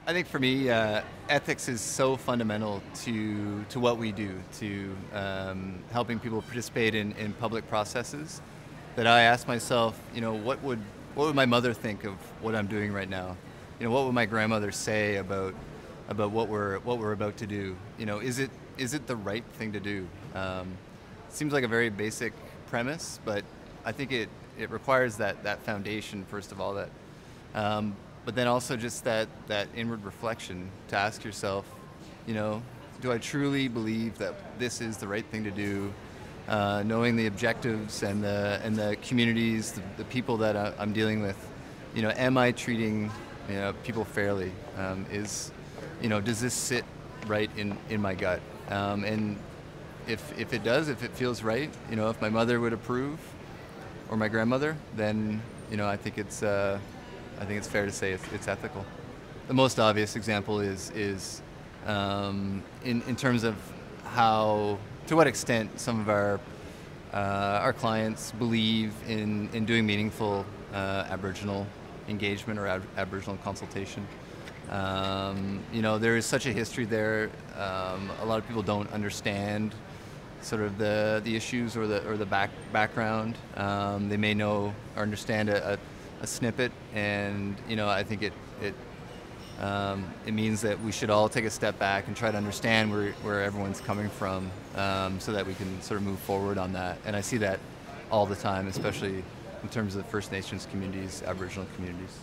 I think for me, ethics is so fundamental to what we do, to helping people participate in public processes, that I ask myself, what would my mother think of what I'm doing right now? What would my grandmother say about what we're about to do? Is it the right thing to do? Seems like a very basic premise, but I think it requires that foundation first of all, that but then also just that inward reflection to ask yourself, do I truly believe that this is the right thing to do? Knowing the objectives and the communities, the people that I'm dealing with, am I treating people fairly? Does this sit right in my gut? And if it does, if it feels right, if my mother would approve or my grandmother, then I think it's fair to say it's ethical. The most obvious example is in terms of to what extent some of our clients believe in doing meaningful Aboriginal engagement or Aboriginal consultation. There is such a history there. A lot of people don't understand sort of the issues or the background. They may know or understand a snippet, and I think it means that we should all take a step back and try to understand where everyone's coming from, so that we can sort of move forward on that. And I see that all the time, especially in terms of First Nations communities, Aboriginal communities.